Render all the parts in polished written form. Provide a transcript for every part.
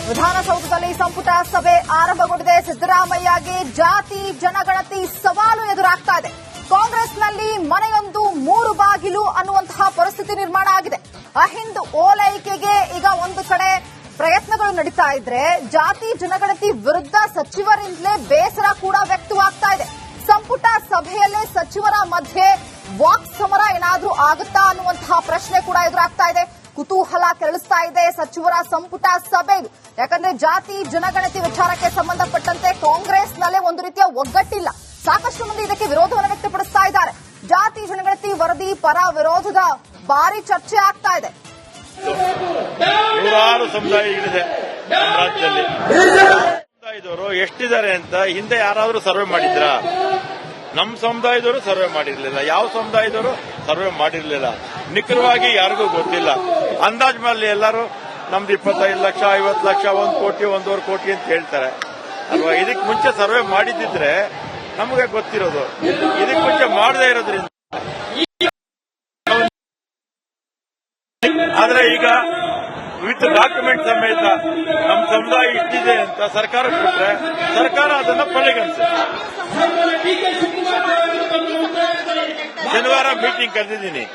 ವಿಧಾನಸೌಧದಲ್ಲಿ ಸಂಪುಟ ಸಭೆ ಆರಂಭಗೊಂಡಿದೆ. ಸಿದ್ದರಾಮಯ್ಯಗೆ ಜಾತಿ ಜನಗಣತಿ ಸವಾಲು ಎದುರಾಗ್ತಾ ಇದೆ. ಕಾಂಗ್ರೆಸ್ನಲ್ಲಿ ಮನೆಯೊಂದು ಮೂರು ಬಾಗಿಲು ಅನ್ನುವಂತಹ ಪರಿಸ್ಥಿತಿ ನಿರ್ಮಾಣ ಆಗಿದೆ. ಅಹಿಂದ್ ಓಲೈಕೆಗೆ ಈಗ ಒಂದು ಕಡೆ ಪ್ರಯತ್ನಗಳು ನಡೀತಾ ಇದ್ರೆ, ಜಾತಿ ಜನಗಣತಿ ವಿರುದ್ಧ ಸಚಿವರಿಂದಲೇ ಬೇಸರ ಕೂಡ ವ್ಯಕ್ತವಾಗ್ತಾ ಇದೆ. ಸಂಪುಟ ಸಭೆಯಲ್ಲೇ ಸಚಿವರ ಮಧ್ಯೆ ವಾಕ್ ಸಮರ ಏನಾದ್ರೂ ಆಗುತ್ತಾ ಅನ್ನುವಂತಹ ಪ್ರಶ್ನೆ ಕೂಡ ಎದುರಾಗ್ತಾ ಇದೆ. ಕುತೂಹಲ ಕೆರಳಿಸ್ತಾ ಇದೆ ಸಚಿವರ ಸಂಪುಟ ಸಭೆ. ಯಾಕಂದ್ರೆ ಜಾತಿ ಜನಗಣತಿ ವಿಚಾರಕ್ಕೆ ಸಂಬಂಧಪಟ್ಟಂತೆ ಕಾಂಗ್ರೆಸ್ನಲ್ಲೇ ಒಂದು ರೀತಿಯ ಒಗ್ಗಟ್ಟಿಲ್ಲ. ಸಾಕಷ್ಟು ಮಂದಿ ಇದಕ್ಕೆ ವಿರೋಧವನ್ನು ವ್ಯಕ್ತಪಡಿಸ್ತಾ ಇದ್ದಾರೆ. ಜಾತಿ ಜನಗಣತಿ ವರದಿ ಪರ ವಿರೋಧದ ಭಾರಿ ಚರ್ಚೆ ಆಗ್ತಾ ಇದೆ. ನೂರಾರು ಸಮುದಾಯಗಳಿದೆ ರಾಜ್ಯದಲ್ಲಿ. ಸಮುದಾಯದವರು ಎಷ್ಟಿದ್ದಾರೆ ಅಂತ ಹಿಂದೆ ಯಾರಾದ್ರೂ ಸರ್ವೆ ಮಾಡಿದ್ರಾ? ನಮ್ಮ ಸಮುದಾಯದವರು ಸರ್ವೆ ಮಾಡಿರ್ಲಿಲ್ಲ. ಯಾವ ಸಮುದಾಯದವರು ಸರ್ವೆ ಮಾಡಿರ್ಲಿಲ್ಲ. ನಿಖರವಾಗಿ ಯಾರಿಗೂ ಗೊತ್ತಿಲ್ಲ. ಅಂದಾಜ್ ಮೇಲೆ ಎಲ್ಲರೂ ನಮ್ದು 25 ಲಕ್ಷ 50 ಲಕ್ಷ 1 ಕೋಟಿ 1.5 ಕೋಟಿ ಅಂತ ಹೇಳ್ತಾರೆ ಅಲ್ವಾ? ಇದಕ್ಕೆ ಮುಂಚೆ ಸರ್ವೆ ಮಾಡಿದ್ರೆ ನಮಗೆ ಗೊತ್ತಿರೋದು. ಇದಕ್ಕೆ ಮುಂಚೆ ಮಾಡದೇ ಇರೋದ್ರಿಂದ ಆದ್ರೆ ಈಗ ವಿತ್ ಡಾಕ್ಯುಮೆಂಟ್ ಸಮೇತ ನಮ್ಮ ಸಮುದಾಯ ಇಷ್ಟಿದೆ ಅಂತ ಸರ್ಕಾರ ಕೊಟ್ರೆ ಸರ್ಕಾರ ಅದನ್ನ ಪರಿಗಣಿಸುತ್ತೆ. ಶನಿವಾರ ಮೀಟಿಂಗ್ ಕರೆದಿದ್ದೀನಿ.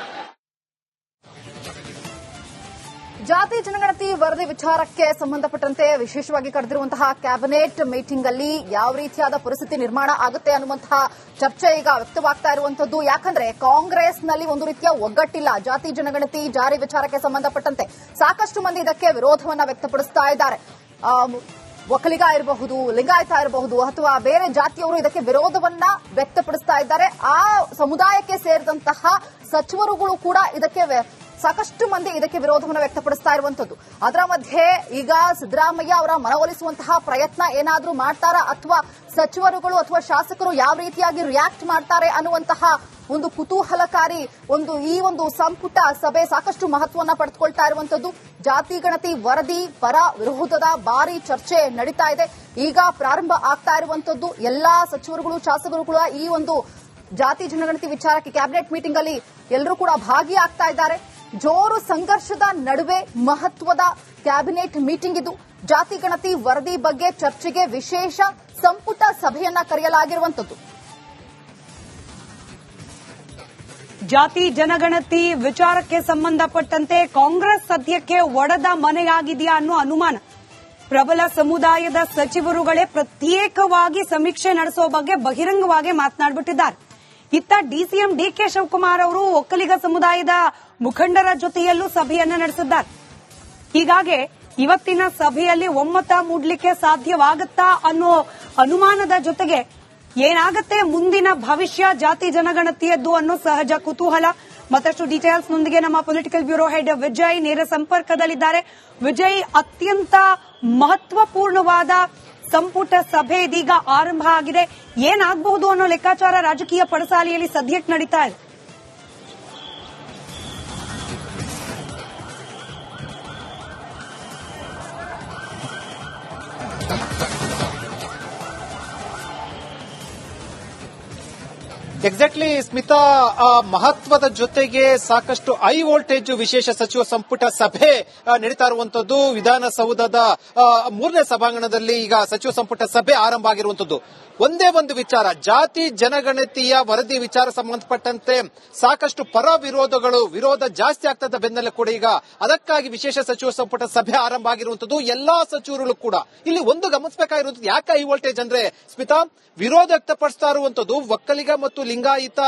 ಜಾತಿ ಜನಗಣತಿ ವರದಿ ವಿಚಾರಕ್ಕೆ ಸಂಬಂಧಪಟ್ಟಂತೆ ವಿಶೇಷವಾಗಿ ಕರೆದಿರುವಂತಹ ಕ್ಯಾಬಿನೆಟ್ ಮೀಟಿಂಗ್ ಅಲ್ಲಿ ಯಾವ ರೀತಿಯಾದ ಪರಿಸ್ಥಿತಿ ನಿರ್ಮಾಣ ಆಗುತ್ತೆ ಅನ್ನುವಂತಹ ಚರ್ಚೆ ಈಗ ವ್ಯಕ್ತವಾಗ್ತಾ ಇರುವಂತದ್ದು. ಯಾಕಂದ್ರೆ ಕಾಂಗ್ರೆಸ್ನಲ್ಲಿ ಒಂದು ರೀತಿಯ ಒಗ್ಗಟ್ಟಿಲ್ಲ. ಜಾತಿ ಜನಗಣತಿ ಜಾರಿ ವಿಚಾರಕ್ಕೆ ಸಂಬಂಧಪಟ್ಟಂತೆ ಸಾಕಷ್ಟು ಮಂದಿ ಇದಕ್ಕೆ ವಿರೋಧವನ್ನ ವ್ಯಕ್ತಪಡಿಸ್ತಾ ಇದ್ದಾರೆ. ಒಕ್ಕಲಿಗ ಇರಬಹುದು, ಲಿಂಗಾಯತ ಇರಬಹುದು, ಅಥವಾ ಬೇರೆ ಜಾತಿಯವರು ಇದಕ್ಕೆ ವಿರೋಧವನ್ನ ವ್ಯಕ್ತಪಡಿಸ್ತಾ ಇದ್ದಾರೆ. ಆ ಸಮುದಾಯಕ್ಕೆ ಸೇರಿದಂತಹ ಸಚಿವರುಗಳು ಕೂಡ ಇದಕ್ಕೆ ಸಾಕಷ್ಟು ಮಂದಿ ಇದಕ್ಕೆ ವಿರೋಧವನ್ನು ವ್ಯಕ್ತಪಡಿಸ್ತಾ ಇರುವಂತದ್ದು. ಅದರ ಮಧ್ಯೆ ಈಗ ಸಿದ್ದರಾಮಯ್ಯ ಅವರ ಮನವೊಲಿಸುವಂತಹ ಪ್ರಯತ್ನ ಏನಾದ್ರೂ ಮಾಡ್ತಾರಾ, ಅಥವಾ ಸಚಿವರುಗಳು ಅಥವಾ ಶಾಸಕರು ಯಾವ ರೀತಿಯಾಗಿ ರಿಯಾಕ್ಟ್ ಮಾಡ್ತಾರೆ ಅನ್ನುವಂತಹ ಒಂದು ಕುತೂಹಲಕಾರಿ ಈ ಒಂದು ಸಂಪುಟ ಸಭೆ ಸಾಕಷ್ಟು ಮಹತ್ವವನ್ನು ಪಡೆದುಕೊಳ್ತಾ ಇರುವಂತದ್ದು. ಜಾತಿ ಗಣತಿ ವರದಿ ಪರ ವಿರೋಧದ ಭಾರಿ ಚರ್ಚೆ ನಡೀತಾ ಇದೆ. ಈಗ ಪ್ರಾರಂಭ ಆಗ್ತಾ ಇರುವಂತದ್ದು. ಎಲ್ಲಾ ಸಚಿವರುಗಳು ಶಾಸಕರು ಕೂಡ ಈ ಒಂದು ಜಾತಿ ಜನಗಣತಿ ವಿಚಾರಕ್ಕೆ ಕ್ಯಾಬಿನೆಟ್ ಮೀಟಿಂಗ್ ಅಲ್ಲಿ ಎಲ್ಲರೂ ಕೂಡ ಭಾಗಿಯಾಗ್ತಾ ಇದ್ದಾರೆ. ಜೋರು ಸಂಘರ್ಷದ ನಡುವೆ ಮಹತ್ವದ ಕ್ಯಾಬಿನೆಟ್ ಮೀಟಿಂಗ್ ಇದು. ಜಾತಿ ಗಣತಿ ವರದಿ ಬಗ್ಗೆ ಚರ್ಚೆಗೆ ವಿಶೇಷ ಸಂಪುಟ ಸಭೆಯನ್ನ ಕರೆಯಲಾಗಿರುವಂತದ್ದು. ಜಾತಿ ಜನಗಣತಿ ವಿಚಾರಕ್ಕೆ ಸಂಬಂಧಪಟ್ಟಂತೆ ಕಾಂಗ್ರೆಸ್ ಸದ್ಯಕ್ಕೆ ಒಡೆದ ಮನೆಯಾಗಿದೆಯಾ ಅನ್ನೋ ಅನುಮಾನ. ಪ್ರಬಲ ಸಮುದಾಯದ ಸಚಿವರುಗಳೇ ಪ್ರತ್ಯೇಕವಾಗಿ ಸಮೀಕ್ಷೆ ನಡೆಸೋ ಬಗ್ಗೆ ಬಹಿರಂಗವಾಗಿ ಮಾತನಾಡಿಬಿಟ್ಟಿದ್ದಾರೆ. ಇತ್ತ ಡಿಸಿಎಂ ಡಿಕೆ ಶಿವಕುಮಾರ್ ಅವರು ಒಕ್ಕಲಿಗ ಸಮುದಾಯದ ಮುಖಂಡರ ಜೊತೆಯಲ್ಲೂ ಸಭೆಯನ್ನ ನಡೆಸಿದ್ದಾರೆ. ಹೀಗಾಗಿ ಇವತ್ತಿನ ಸಭೆಯಲ್ಲಿ ಒಮ್ಮತ ಮೂಡಲಿಕ್ಕೆ ಸಾಧ್ಯವಾಗುತ್ತಾ ಅನ್ನೋ ಅನುಮಾನದ ಜೊತೆಗೆ ಏನಾಗುತ್ತೆ ಮುಂದಿನ ಭವಿಷ್ಯ ಜಾತಿ ಜನಗಣತಿಯದ್ದು ಅನ್ನೋ ಸಹಜ ಕುತೂಹಲ. ಮತ್ತಷ್ಟು ಡೀಟೇಲ್ಸ್ ನೊಂದಿಗೆ ನಮ್ಮ ಪೊಲಿಟಿಕಲ್ ಬ್ಯೂರೋ ಹೆಡ್ ವಿಜಯ್ ನೇರ ಸಂಪರ್ಕದಲ್ಲಿದ್ದಾರೆ. ವಿಜಯ್, ಅತ್ಯಂತ ಮಹತ್ವಪೂರ್ಣವಾದ ಸಂಪುಟ ಸಭೆ ಇದೀಗ ಆರಂಭ ಆಗಿದೆ. ಏನಾಗಬಹುದು ಅನ್ನೋ ಲೆಕ್ಕಾಚಾರ ರಾಜಕೀಯ ಪಡಸಾಲೆಯಲ್ಲಿ ಸದ್ಯಕ್ಕೆ ನಡೀತಾ ಇದೆ. ಎಕ್ಸಾಕ್ಟ್ಲಿ ಸ್ಮಿತಾ, ಮಹತ್ವದ ಜೊತೆಗೆ ಸಾಕಷ್ಟು ಹೈ ವೋಲ್ಟೇಜ್ ವಿಶೇಷ ಸಚಿವ ಸಂಪುಟ ಸಭೆ ನಡೀತಾ ಇರುವಂತದ್ದು. ವಿಧಾನಸೌಧದ 3ನೇ ಸಭಾಂಗಣದಲ್ಲಿ ಈಗ ಸಚಿವ ಸಂಪುಟ ಸಭೆ ಆರಂಭ ಆಗಿರುವಂತದ್ದು. ಒಂದೇ ಒಂದು ವಿಚಾರ, ಜಾತಿ ಜನಗಣತಿಯ ವರದಿ ವಿಚಾರ ಸಂಬಂಧಪಟ್ಟಂತೆ ಸಾಕಷ್ಟು ಪರ ವಿರೋಧ ಜಾಸ್ತಿ ಆಗ್ತದ ಬೆನ್ನಲ್ಲೇ ಕೂಡ ಈಗ ಅದಕ್ಕಾಗಿ ವಿಶೇಷ ಸಚಿವ ಸಂಪುಟ ಸಭೆ ಆರಂಭ ಆಗಿರುವಂತದ್ದು. ಎಲ್ಲಾ ಸಚಿವರುಗಳು ಕೂಡ ಇಲ್ಲಿ ಒಂದು ಗಮನಿಸಬೇಕಾಗಿರುವಂತದ್ದು, ಯಾಕೆ ಹೈ ವೋಲ್ಟೇಜ್ ಅಂದ್ರೆ ಸ್ಮಿತಾ, ವಿರೋಧ ವ್ಯಕ್ತಪಡಿಸ್ತಾ ಇರುವಂತದ್ದು ಒಕ್ಕಲಿಗ ಮತ್ತು ಲಿಂಗಾಯತ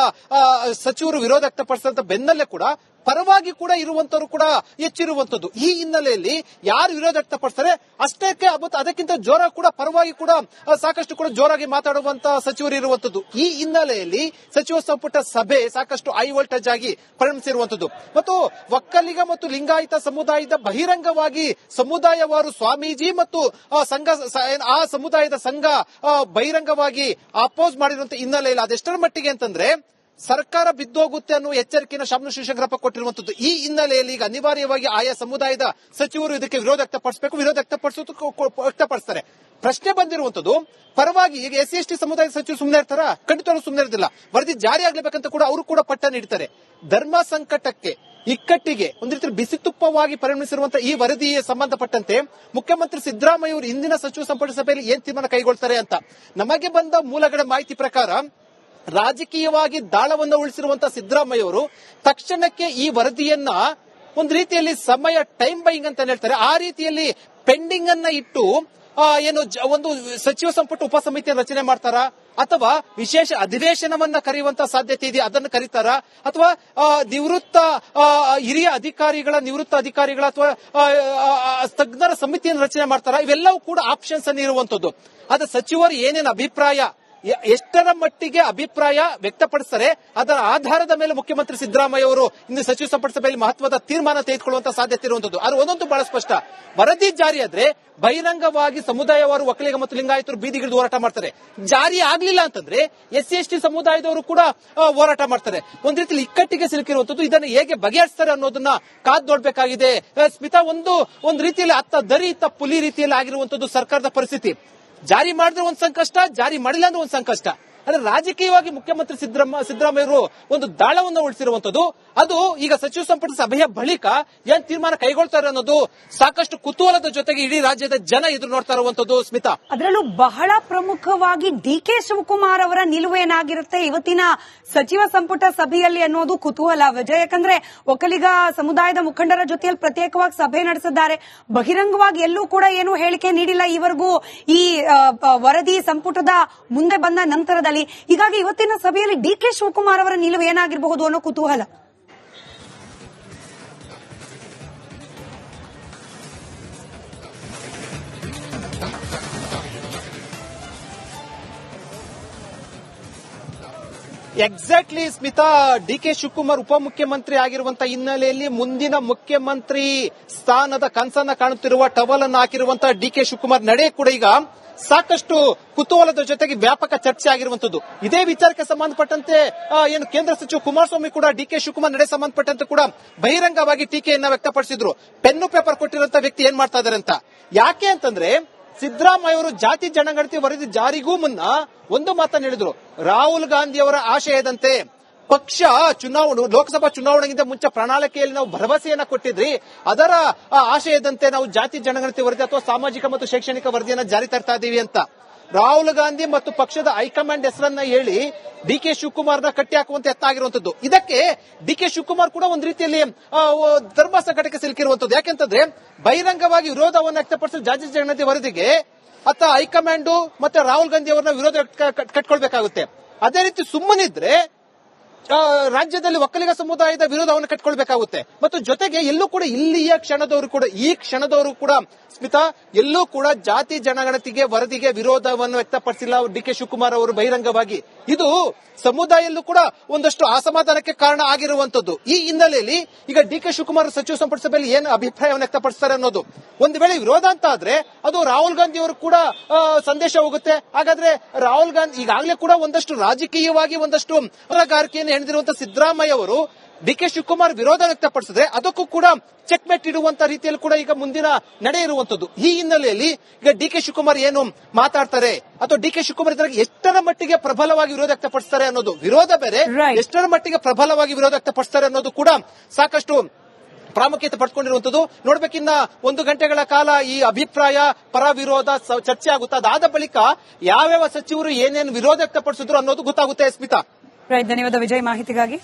ಸಚಿವರು ವಿರೋಧ ವ್ಯಕ್ತಪಡಿಸಿದ ಬೆನ್ನಲ್ಲೇ ಕೂಡ ಪರವಾಗಿ ಕೂಡ ಇರುವಂತವರು ಕೂಡ ಹೆಚ್ಚಿರುವಂತದ್ದು. ಈ ಹಿನ್ನೆಲೆಯಲ್ಲಿ ಯಾರು ವಿರೋಧ ವ್ಯಕ್ತಪಡಿಸ್ತಾರೆ ಅಷ್ಟಕ್ಕೆ ಅದಕ್ಕಿಂತ ಜೋರಾಗಿ ಕೂಡ ಪರವಾಗಿ ಕೂಡ ಸಾಕಷ್ಟು ಕೂಡ ಜೋರಾಗಿ ಮಾತಾಡುವಂತ ಸಚಿವರು ಇರುವಂತದ್ದು. ಈ ಹಿನ್ನೆಲೆಯಲ್ಲಿ ಸಚಿವ ಸಂಪುಟ ಸಭೆ ಸಾಕಷ್ಟು ಹೈ ವೋಲ್ಟೇಜ್ ಆಗಿ ಪರಿಣಮಿಸಿರುವಂತದ್ದು. ಮತ್ತು ಒಕ್ಕಲಿಗ ಮತ್ತು ಲಿಂಗಾಯತ ಸಮುದಾಯದ ಬಹಿರಂಗವಾಗಿ ಸಮುದಾಯವಾರು ಸ್ವಾಮೀಜಿ ಮತ್ತು ಆ ಸಮುದಾಯದ ಸಂಘ ಬಹಿರಂಗವಾಗಿ ಅಪೋಸ್ ಮಾಡಿರುವಂತ ಹಿನ್ನೆಲೆಯಲ್ಲಿ ಅದೆಷ್ಟರ ಮಟ್ಟಿಗೆ ಅಂತಂದ್ರೆ ಸರ್ಕಾರ ಬಿದ್ದೋಗುತ್ತೆ ಅನ್ನುವ ಎಚ್ಚರಿಕೆಯನ್ನು ಶಾಮನೂರು ಶಿವಶಂಕರಪ್ಪ ಕೊಟ್ಟಿರುವಂತದ್ದು. ಈ ಹಿನ್ನೆಲೆಯಲ್ಲಿ ಈಗ ಅನಿವಾರ್ಯವಾಗಿ ಆಯಾ ಸಮುದಾಯದ ಸಚಿವರು ಇದಕ್ಕೆ ವಿರೋಧ ವ್ಯಕ್ತಪಡಿಸ್ತಾರೆ. ಪ್ರಶ್ನೆ ಬಂದಿರುವಂತದ್ದು, ಪರವಾಗಿ ಈಗ SC/ST ಸಮುದಾಯದ ಸಚಿವರು ಸುಮ್ಮನೆ ಇರ್ತಾರ? ಖಂಡಿತವಾಗ್ಲೂ ಸುಮ್ಮನೆ ಇರೋದಿಲ್ಲ. ವರದಿ ಜಾರಿ ಆಗ್ಲೇಬೇಕಂತ ಕೂಡ ಅವರು ಕೂಡ ಪಟ್ಟ ನೀಡ್ತಾರೆ. ಧರ್ಮ ಸಂಕಟಕ್ಕೆ ಇಕ್ಕಟ್ಟಿಗೆ ಒಂದು ರೀತಿ ಬಿಸಿ ತುಪ್ಪವಾಗಿ ಪರಿಣಮಿಸಿರುವಂತಹ ಈ ವರದಿ ಸಂಬಂಧಪಟ್ಟಂತೆ ಮುಖ್ಯಮಂತ್ರಿ ಸಿದ್ದರಾಮಯ್ಯ ಅವರು ಇಂದಿನ ಸಚಿವ ಸಂಪುಟ ಸಭೆಯಲ್ಲಿ ಏನ್ ತೀರ್ಮಾನ ಕೈಗೊಳ್ತಾರೆ ಅಂತ ನಮಗೆ ಬಂದ ಮೂಲಗಳ ಮಾಹಿತಿ ಪ್ರಕಾರ ರಾಜಕೀಯವಾಗಿ ದಾಳವನ್ನು ಉಳಿಸಿರುವಂತಹ ಸಿದ್ದರಾಮಯ್ಯ ಅವರು ತಕ್ಷಣಕ್ಕೆ ಈ ವರದಿಯನ್ನ ಒಂದು ರೀತಿಯಲ್ಲಿ ಸಮಯ ಟೈಮ್ ಬೈಯಿಂಗ್ ಅಂತ ಹೇಳ್ತಾರೆ, ಆ ರೀತಿಯಲ್ಲಿ ಪೆಂಡಿಂಗ್ ಅನ್ನ ಇಟ್ಟು ಏನು ಒಂದು ಸಚಿವ ಸಂಪುಟ ಉಪಸಮಿತಿಯನ್ನು ರಚನೆ ಮಾಡ್ತಾರಾ ಅಥವಾ ವಿಶೇಷ ಅಧಿವೇಶನವನ್ನ ಕರೆಯುವಂತ ಸಾಧ್ಯತೆ ಇದೆ, ಅದನ್ನು ಕರೀತಾರಾ ಅಥವಾ ನಿವೃತ್ತ ಹಿರಿಯ ಅಧಿಕಾರಿಗಳ ಅಥವಾ ತಜ್ಞರ ಸಮಿತಿಯನ್ನು ರಚನೆ ಮಾಡ್ತಾರಾ? ಇವೆಲ್ಲವೂ ಕೂಡ ಆಪ್ಷನ್ಸ್ ಅನ್ನು ಇರುವಂತದ್ದು. ಅದು ಸಚಿವರು ಏನೇನು ಅಭಿಪ್ರಾಯ ಎಷ್ಟರ ಮಟ್ಟಿಗೆ ಅಭಿಪ್ರಾಯ ವ್ಯಕ್ತಪಡಿಸ್ತಾರೆ ಅದರ ಆಧಾರದ ಮೇಲೆ ಮುಖ್ಯಮಂತ್ರಿ ಸಿದ್ದರಾಮಯ್ಯ ಅವರು ಇಂದು ಸಚಿವ ಸಂಪುಟ ಸಭೆಯಲ್ಲಿ ಮಹತ್ವದ ತೀರ್ಮಾನ ತೆಗೆದುಕೊಳ್ಳುವಂತಹ ಸಾಧ್ಯತೆ ಇರುವಂತದ್ದು. ಅದು ಒಂದೊಂದು ಬಹಳ ಸ್ಪಷ್ಟ. ವರದಿ ಜಾರಿಯಾದ್ರೆ ಬಹಿರಂಗವಾಗಿ ಸಮುದಾಯವಾರು ಒಕ್ಕಲಿಗ ಮತ್ತು ಲಿಂಗಾಯತರು ಬೀದಿಗಿಳಿದು ಹೋರಾಟ ಮಾಡ್ತಾರೆ. ಜಾರಿ ಆಗ್ಲಿಲ್ಲ ಅಂತಂದ್ರೆ SC/ST ಸಮುದಾಯದವರು ಕೂಡ ಹೋರಾಟ ಮಾಡ್ತಾರೆ. ಒಂದ್ ರೀತಿಯಲ್ಲಿ ಇಕ್ಕಟ್ಟಿಗೆ ಸಿಲುಕಿರುವಂತದ್ದು. ಇದನ್ನು ಹೇಗೆ ಬಗೆಹರಿಸ್ತಾರೆ ಅನ್ನೋದನ್ನ ಕಾದ್ ನೋಡ್ಬೇಕಾಗಿದೆ. ಸ್ಮಿತಾ, ಒಂದು ರೀತಿಯಲ್ಲಿ ಅತ್ತ ದರಿ ಇತ್ತ ಪುಲಿ ರೀತಿಯಲ್ಲಿ ಆಗಿರುವಂತದ್ದು ಸರ್ಕಾರದ ಪರಿಸ್ಥಿತಿ. ಜಾರಿ ಮಾಡಿದ್ರೆ ಒಂದು ಸಂಕಷ್ಟ, ಜಾರಿ ಮಾಡಿಲ್ಲ ಅಂದ್ರೆ ಒಂದು ಸಂಕಷ್ಟ. ಅಂದ್ರೆ ರಾಜಕೀಯವಾಗಿ ಮುಖ್ಯಮಂತ್ರಿ ಸಿದ್ದರಾಮಯ್ಯ ಅವರು ಒಂದು ದಾಳವನ್ನು ಉಳಿಸಿರುವಂತದ್ದು. ಅದು ಈಗ ಸಚಿವ ಸಂಪುಟ ಸಭೆಯ ಬಳಿಕ ಏನ್ ತೀರ್ಮಾನ ಕೈಗೊಳ್ತಾರೆ ಅನ್ನೋದು ಸಾಕಷ್ಟು ಕುತೂಹಲದ ಜೊತೆಗೆ ಇಡೀ ರಾಜ್ಯದ ಜನ ಎದುರು ನೋಡ್ತಾ ಇರುವಂತದ್ದು. ಸ್ಮಿತಾ, ಅದರಲ್ಲೂ ಬಹಳ ಪ್ರಮುಖವಾಗಿ DK ಶಿವಕುಮಾರ್ ಅವರ ನಿಲುವು ಏನಾಗಿರುತ್ತೆ ಇವತ್ತಿನ ಸಚಿವ ಸಂಪುಟ ಸಭೆಯಲ್ಲಿ ಅನ್ನೋದು ಕುತೂಹಲ ವಿಜಯ್. ಯಾಕಂದ್ರೆ ಒಕ್ಕಲಿಗ ಸಮುದಾಯದ ಮುಖಂಡರ ಜೊತೆಯಲ್ಲಿ ಪ್ರತ್ಯೇಕವಾಗಿ ಸಭೆ ನಡೆಸಿದ್ದಾರೆ. ಬಹಿರಂಗವಾಗಿ ಎಲ್ಲೂ ಕೂಡ ಏನು ಹೇಳಿಕೆ ನೀಡಿಲ್ಲ ಈವರೆಗೂ ಈ ವರದಿ ಸಂಪುಟದ ಮುಂದೆ ಬಂದ ನಂತರದಲ್ಲಿ. ಹೀಗಾಗಿ ಇವತ್ತಿನ ಸಭೆಯಲ್ಲಿ DK ಶಿವಕುಮಾರ್ ಅವರ ನಿಲುವು ಏನಾಗಿರಬಹುದು ಅನ್ನೋ ಕುತೂಹಲ. ಎಕ್ಸಾಕ್ಟ್ಲಿ ಸ್ಮಿತಾ, DK ಶಿವಕುಮಾರ್ ಉಪಮುಖ್ಯಮಂತ್ರಿ ಆಗಿರುವಂತಹ ಹಿನ್ನೆಲೆಯಲ್ಲಿ ಮುಂದಿನ ಮುಖ್ಯಮಂತ್ರಿ ಸ್ಥಾನದ ಕನಸನ್ನ ಕಾಣುತ್ತಿರುವ ಟವಲ್ ಅನ್ನು ಹಾಕಿರುವಂತಹ DK ಶಿವಕುಮಾರ್ ನಡೆ ಕೂಡ ಈಗ ಸಾಕಷ್ಟು ಕುತೂಹಲದ ಜೊತೆಗೆ ವ್ಯಾಪಕ ಚರ್ಚೆ ಆಗಿರುವಂತದ್ದು. ಇದೇ ವಿಚಾರಕ್ಕೆ ಸಂಬಂಧಪಟ್ಟಂತೆ ಏನು ಕೇಂದ್ರ ಸಚಿವ ಕುಮಾರಸ್ವಾಮಿ ಕೂಡ DK ಶಿವಕುಮಾರ್ ನಡೆ ಸಂಬಂಧಪಟ್ಟಂತೆ ಕೂಡ ಬಹಿರಂಗವಾಗಿ ಟೀಕೆಯನ್ನ ವ್ಯಕ್ತಪಡಿಸಿದ್ರು. ಪೆನ್ನು ಪೇಪರ್ ಕೊಟ್ಟಿರುವಂತಹ ವ್ಯಕ್ತಿ ಏನ್ ಮಾಡ್ತಾ ಇದಾರೆ ಅಂತ. ಯಾಕೆ ಅಂತಂದ್ರೆ ಸಿದ್ದರಾಮಯ್ಯ ಅವರು ಜಾತಿ ಜನಗಣತಿ ವರದಿ ಜಾರಿಗೂ ಮುನ್ನ ಒಂದು ಮಾತನ್ನು ಹೇಳಿದ್ರು. ರಾಹುಲ್ ಗಾಂಧಿ ಅವರ ಆಶಯದಂತೆ ಪಕ್ಷ ಲೋಕಸಭಾ ಚುನಾವಣೆಗಿಂತ ಮುಂಚೆ ಪ್ರಣಾಳಿಕೆಯಲ್ಲಿ ನಾವು ಭರವಸೆಯನ್ನ ಕೊಟ್ಟಿದ್ರಿ, ಅದರ ಆಶಯದಂತೆ ನಾವು ಜಾತಿ ಜನಗಣತಿ ವರದಿ ಅಥವಾ ಸಾಮಾಜಿಕ ಮತ್ತು ಶೈಕ್ಷಣಿಕ ವರದಿಯನ್ನ ಜಾರಿ ತರ್ತಾ ಇದ್ದೀವಿ ಅಂತ ರಾಹುಲ್ ಗಾಂಧಿ ಮತ್ತು ಪಕ್ಷದ ಹೈಕಮಾಂಡ್ ಹೆಸರನ್ನ ಹೇಳಿ DK ಶಿವಕುಮಾರ್ನ ಕಟ್ಟಿ ಹಾಕುವಂತ ಯತ್ನ ಆಗಿರುವಂತದ್ದು. ಇದಕ್ಕೆ DK ಶಿವಕುಮಾರ್ ಕೂಡ ಒಂದು ರೀತಿಯಲ್ಲಿ ಧರ್ಮ ಸಂಕಟಕ್ಕೆ ಸಿಲುಕಿರುವಂತದ್ದು. ಯಾಕೆಂತಂದ್ರೆ ಬಹಿರಂಗವಾಗಿ ವಿರೋಧವನ್ನು ವ್ಯಕ್ತಪಡಿಸಿದ ಜಾತಿ ಜನಗಣತಿ ವರದಿಗೆ ಅತ್ತ ಹೈಕಮಾಂಡ್ ಮತ್ತೆ ರಾಹುಲ್ ಗಾಂಧಿ ಅವರನ್ನ ವಿರೋಧ ಕಟ್ಕೊಳ್ಬೇಕಾಗುತ್ತೆ. ಅದೇ ರೀತಿ ಸುಮ್ಮನಿದ್ರೆ ರಾಜ್ಯದಲ್ಲಿ ಒಕ್ಕಲಿಗ ಸಮುದಾಯದ ವಿರೋಧವನ್ನು ಕಟ್ಕೊಳ್ಬೇಕಾಗುತ್ತೆ. ಮತ್ತು ಜೊತೆಗೆ ಎಲ್ಲೂ ಕೂಡ ಈ ಕ್ಷಣದವರು ಕೂಡ ಸ್ಮಿತಾ ಎಲ್ಲೂ ಕೂಡ ಜಾತಿ ಜನಗಣತಿಗೆ ವರದಿಗೆ ವಿರೋಧವನ್ನು ವ್ಯಕ್ತಪಡಿಸಿಲ್ಲ DK ಶಿವಕುಮಾರ್ ಅವರು ಬಹಿರಂಗವಾಗಿ. ಇದು ಸಮುದಾಯದಲ್ಲೂ ಕೂಡ ಒಂದಷ್ಟು ಅಸಮಾಧಾನಕ್ಕೆ ಕಾರಣ ಆಗಿರುವಂತದ್ದು. ಈ ಹಿನ್ನೆಲೆಯಲ್ಲಿ ಈಗ DK ಶಿವಕುಮಾರ್ ಸಚಿವ ಸಂಪುಟ ಸಭೆಯಲ್ಲಿ ಏನು ಅಭಿಪ್ರಾಯವನ್ನು ವ್ಯಕ್ತಪಡಿಸ್ತಾರೆ ಅನ್ನೋದು. ಒಂದು ವೇಳೆ ವಿರೋಧ ಅಂತ ಆದ್ರೆ ಅದು ರಾಹುಲ್ ಗಾಂಧಿ ಅವರು ಕೂಡ ಸಂದೇಶ ಹೋಗುತ್ತೆ. ಹಾಗಾದ್ರೆ ರಾಹುಲ್ ಗಾಂಧಿ ಈಗಾಗಲೇ ಕೂಡ ಒಂದಷ್ಟು ರಾಜಕೀಯವಾಗಿ ಒಂದಷ್ಟು ಹೊರಗಾರಿಕೆಯನ್ನು ಹೆಣೆದಿರುವಂತಹ ಸಿದ್ದರಾಮಯ್ಯ ಅವರು DK ಶಿವಕುಮಾರ್ ವಿರೋಧ ವ್ಯಕ್ತಪಡಿಸಿದ್ರೆ ಅದಕ್ಕೂ ಕೂಡ ಚೆಕ್ಮೇಟ್ ಇಡುವಂತ ರೀತಿಯಲ್ಲಿ ಕೂಡ ಈಗ ಮುಂದಿನ ನಡೆ ಇರುವಂತದ್ದು. ಈ ಹಿನ್ನೆಲೆಯಲ್ಲಿ ಈಗ DK ಶಿವಕುಮಾರ್ ಏನು ಮಾತಾಡ್ತಾರೆ ಅಥವಾ DK ಶಿವಕುಮಾರ್ ಇದರ ಎಷ್ಟರ ಮಟ್ಟಿಗೆ ಪ್ರಬಲವಾಗಿ ವಿರೋಧ ವ್ಯಕ್ತಪಡಿಸ್ತಾರೆ ಅನ್ನೋದು, ವಿರೋಧ ಬೇರೆ, ಎಷ್ಟರ ಮಟ್ಟಿಗೆ ಪ್ರಬಲವಾಗಿ ವಿರೋಧ ವ್ಯಕ್ತಪಡಿಸ್ತಾರೆ ಅನ್ನೋದು ಕೂಡ ಸಾಕಷ್ಟು ಪ್ರಾಮುಖ್ಯತೆ ಪಡ್ಕೊಂಡಿರುವಂತದ್ದು. ನೋಡ್ಬೇಕಿನ್ನ 1 ಗಂಟೆಗಳ ಕಾಲ ಈ ಅಭಿಪ್ರಾಯ ಪರ ವಿರೋಧ ಚರ್ಚೆ ಆಗುತ್ತೆ. ಅದಾದ ಬಳಿಕ ಯಾವ್ಯಾವ ಸಚಿವರು ಏನೇನು ವಿರೋಧ ವ್ಯಕ್ತಪಡಿಸಿದ್ರು ಅನ್ನೋದು ಗೊತ್ತಾಗುತ್ತೆ. ಸ್ಮಿತಾ, ಧನ್ಯವಾದ ವಿಜಯ್ ಮಾಹಿತಿಗಾಗಿ.